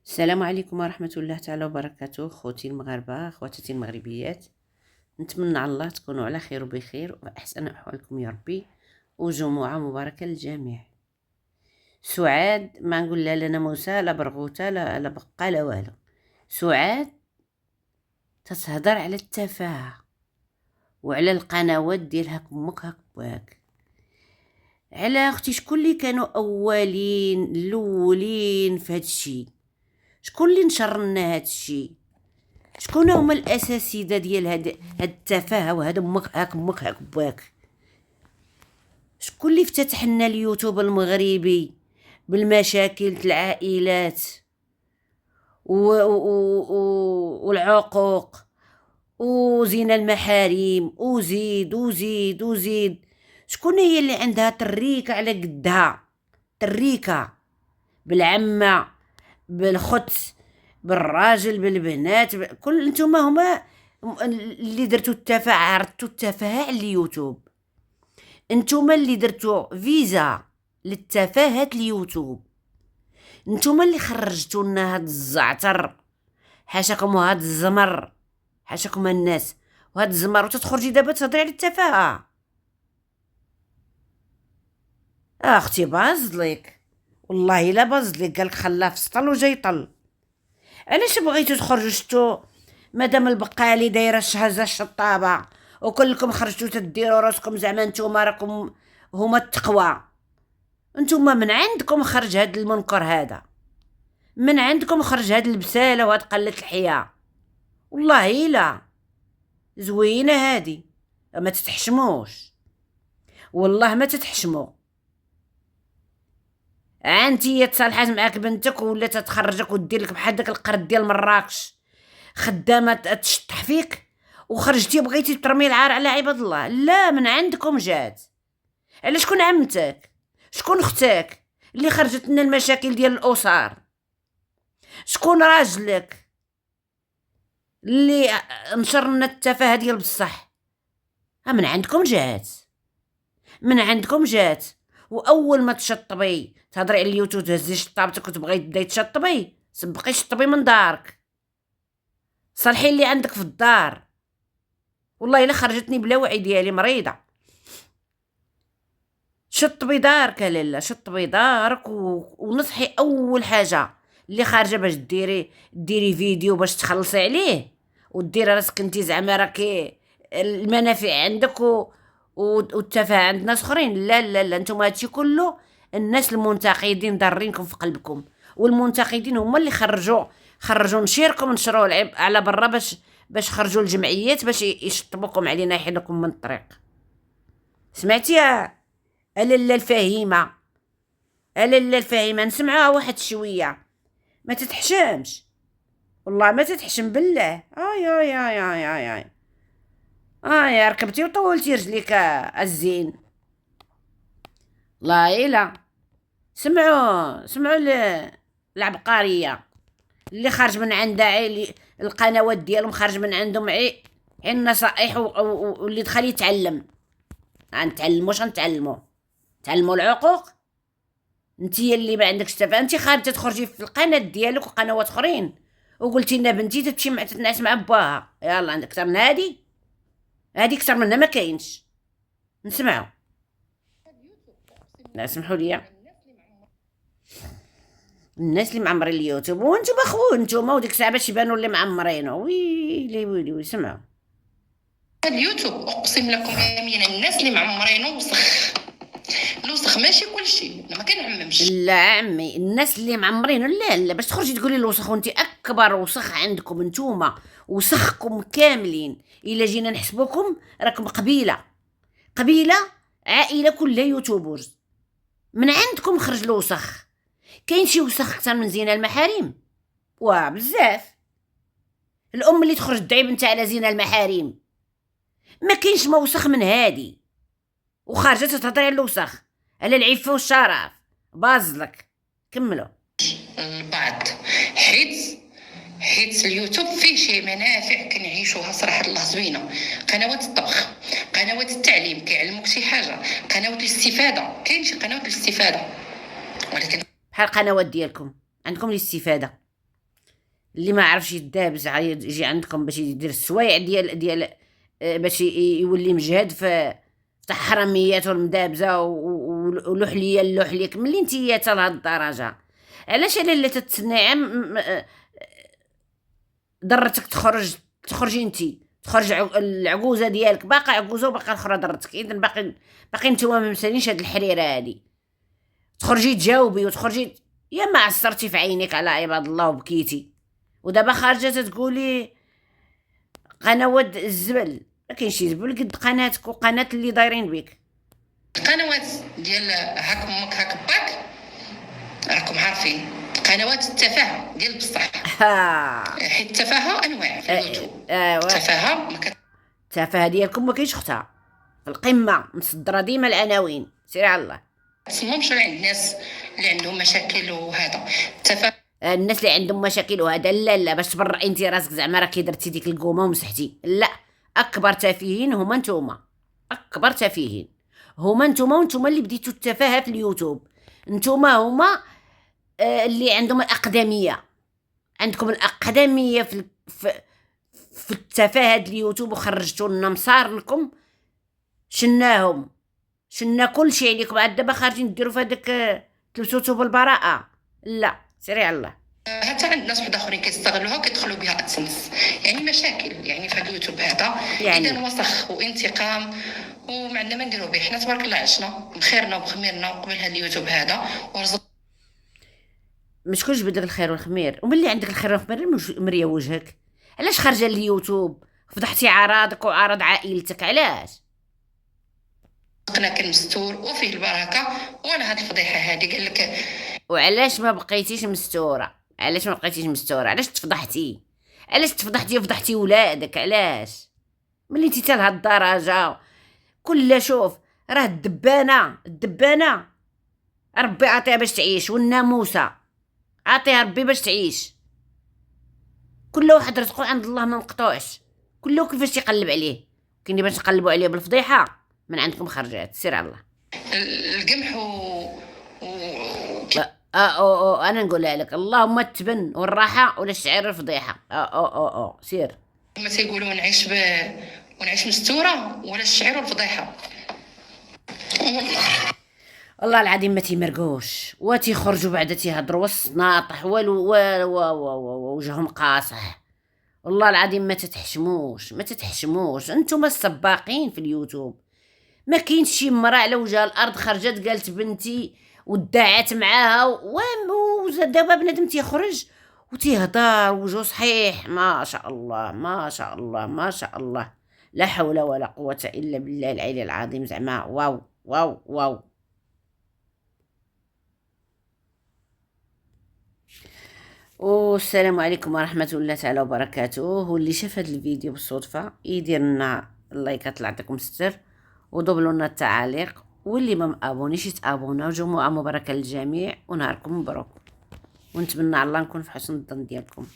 السلام عليكم ورحمة الله تعالى وبركاته. خوتي المغاربة، خواتاتي المغربيات، نتمنى على الله تكونوا على خير وبخير وأحسن أحوالكم يا ربي، وجمعة مباركة للجميع. سعاد ما نقول لا لنا موسى لا برغوثة لا بقى لا والو. سعاد تتهضر على التفاهة وعلى القنوات ديال هاك امك هاك باك. على اختي شكون اللي كانوا الاولين في هاد الشيء؟ شكون اللي نشر لنا هاد الشيء؟ شكون هما الاساسيده ديال هاد التفاهه وهذا امك هاك باك؟ شكون اللي افتتح لنا اليوتيوب المغربي بالمشاكل العائلات والعقوق وزنا المحارم وزيد وزيد وزيد؟ شكون هي اللي عندها تريكه على قدها؟ تريكه بالعمه بالخت بالراجل بالبنات كل انتم هما اللي درتو التفاهه، عرضتو التفاهه على اليوتيوب. انتم اللي درتو فيزا للتفاهه اليوتيوب. انتم اللي خرجتو لنا هاد الزعتر، حاشاكم، وهاد الزمر، حاشاكم الناس، وهاد الزمر، وتتخرجي دابا تهضري على التفاهه. اختي بازليك، والله الا بازليك، قالك خلاه في سطل وجاي طل. علاش بغيتو تخرجوا شتو مادام البقالي دايره الشهزه الشطابه وكلكم خرجتوا تديروا راسكم زعما نتوما راكم هما التقوى؟ نتوما من عندكم خرج هاد المنكر هذا، من عندكم خرج هاد البساله وهاد قله الحياه. والله الا زوينه هادي، ما تتحشموش، والله ما تتحشموا. انتي تصالحات معاك بنتك ولا تتخرجك ودير لك بحال داك القرد ديال مراكش خدامه تشطح فيك، وخرجتي بغيتي ترمي العار على عباد الله. لا، من عندكم جات. على شكون عمتك؟ شكون اختك اللي خرجت لنا المشاكل ديال الاسر؟ شكون راجلك اللي نشر لنا التفاهه ديال بصح؟ من عندكم جات، من عندكم جات. واول ما تشطبي تهضري على اليوتيوب تهزي شطابتك وتبغي تبداي تشطبي، سبقي شطبي من دارك، صلحي اللي عندك في الدار. والله الا خرجتني بلا وعي ديالي مريضه. شطبي دارك لاله، شطبي دارك ونصحي اول حاجه اللي خارجه باش ديري فيديو باش تخلصي عليه وديري راسك انت زعما راكي المنافع عندك والتفاهه عند ناس اخرين. لا لا لا، نتوما هادشي كله الناس المنتقدين ضارينكم في قلبكم، والمنتقدين هما اللي خرجوا نشيركم، نشروا على برا باش خرجوا الجمعيات باش يشطبوكم علينا، يحيدوكم من الطريق. سمعتي يا لاله الفهيمه؟ لاله الفهيمه، نسمعوها واحد شويه. ما تتحشمش، والله ما تتحشم بالله. اي اي اي اي اي اي يا ركبتي وطولتي رجليك الزين. لا الا سمعوا العبقريه اللي خارج من عندها، القنوات ديالهم خارج من عندهم النصائح واللي دخل يتعلم. غنتعلموش تعلموا العقوق. انتي اللي ما عندكش تفاهم، انتي خارجه تخرجي في القناه ديالك وقنوات اخرين وقلتي لنا بنتي تمشي مع تتنعس مع باها. يلا، عندك اكثر من هادي اكثر منها ما كاينش. نسمعوا. لا سمحوا لي، الناس اللي معمرين اليوتيوب وانتم اخوه، انتم وديك الساعه باش يبانوا اللي معمرينه. ويلي ويلي ويلي، سمعوا. اليوتيوب اقسم لكم يمينا الناس اللي معمرينه وسخ، الوسخ ماشي كلشي، انا ما كنعممش. لا عمي، الناس اللي معمرينه لا لا، باش تخرجي تقولي الوسخ وانت اكبر وسخ عندكم انتوما، وسخكم كاملين. الا جينا نحسبوكم راكم قبيله عائله كلها يوتيوبرز. من عندكم خرج الوسخ. كاين شي وسخ اكثر من زينه المحارم؟ بزاف. الام اللي تخرج تدعي بنتها على زينه المحارم، ما كاينش ما وسخ من هادي، وخارجه تهضري على الوسخ، على العفه والشرف. بازلك كملوا. البعض حيت اليوتيوب فيه شي منافع كنعيشوها صراحه الله زوينه. قنوات الطبخ، قنوات التعليم كيعلموك شي حاجه، قنوات الاستفاده، كاين شي قنوات الاستفاده، ولكن بحال القنوات ديالكم عندكم الاستفاده. اللي ما عرفش يدابز يجي عندكم باش يدير السوايع ديال باش يولي مجهد في تاع حراميات والمدابزه ولحليه اللحليك. ملي نتيا حتى لهاد الدرجه، علاش الا اللي تتسنى عام ضرتك تخرجي انتي، تخرج العجوزه ديالك باقا عجوزه وباقا الاخرى ضرتك، اذا باقي نتوما ما مسالينش هاد الحريره هادي. تخرجي تجاوبي وتخرجي يا ما عصرتي في عينيك على عباد الله وبكيتي، ودابا خارجه تقولي قنوات الزبل. ما كاينش زبل قد قناتك وقناه اللي دايرين بك. القنوات ديال هاك امك هاك باك راكم عارفين، قنوات التفاهه ديال بصح، حيت التفاهه انواع في اليوتيوب. التفاهه التفاهه ديالكم ما كاينش اختها في القمه، مصدره ديما العناوين. سيري على الله. تسموش عند الناس اللي عندهم مشاكل وهذا التفاهه. الناس اللي عندهم مشاكل وهذا لا باش تبرئي انت راسك زعما راكي درتي ديك القومه ومسحتي. لا، اكبر تافهين هما نتوما، اكبر تافهين هما نتوما، وانتوما اللي بديتوا التفاهه في اليوتيوب. نتوما هما اللي عندهم الاقدميه، عندكم الاقدميه في التفاهه ديال اليوتيوب، وخرجتوا لنا مصارنكم شناهم، شنا كل شيء عليكم. عاد دابا خارجين ديروا في هذاك تلبسوتو بالبراءه. لا سيري على الله. حتى عند ناس واحد اخرين كيستغلوها وكيدخلوا بها ادسنس، يعني مشاكل يعني في اليوتيوب هذا. يعني اذا وسخ وانتقام وما عندنا ما نديروا به. حنا تبارك الله عشنا بخيرنا وبخميرنا قبل هذا اليوتيوب هذا ورزق. مش كلش بدك الخير والخمير، وملي عندك الخير والخمير مريا وجهك. علاش خارجه اليوتيوب فضحتي عراضك وعرض عائلتك؟ علاش؟ رزقنا كان مستور وفيه البركه. وانا هاد الفضيحه هذه قال لك وعلاش ما بقيتيش مستوره؟ علاش ما بقيتيش مستوره؟ علاش تفضحتي؟ علاش تفضحتي وفضحتي ولادك؟ علاش ملي انتي حتى لهاد الدرجه؟ كل شوف راه الدبانه ربي عطيها باش تعيش، والناموسه عطيها ربي باش تعيش. كل واحد رزقو عند الله ما مقطوعش، كله كيفاش تيقلب عليه. كاين باش نقلبوا عليه بالفضيحه من عندكم خرجات. سير على الله. القمح انا نقولها لك، اللهم التبن والراحه ولا الشعر الفضيحه. سير. ما تيقولوا ونعيش مستوره ولا الشعر والفضيحه. والله العظيم ما تيمرقوش وتيخرجوا بعدا تيهضروا وسط ناطح والو وجههم قاصح. والله العظيم ما تتحشموش انتوما السباقين في اليوتيوب. ما كاينش شي مرا على وجه الارض خرجت قالت بنتي ودعت معاها ودابا بنادم تيخرج وتيهضر وجهو صحيح. ما شاء الله ما شاء الله ما شاء الله، لا حول ولا قوه الا بالله العلي العظيم. زعما واو واو واو. والسلام عليكم ورحمه الله تعالى وبركاته. واللي شاف هذا الفيديو بالصدفه يدير لنا اللايكات الله يعطيكم الستر، ودوبلوا لنا التعاليق، واللي ما مابونيش يتابونا. وجمعه مباركه للجميع ونهاركم مبروك، ونتمنى على الله نكون في حسن الظن ديالكم.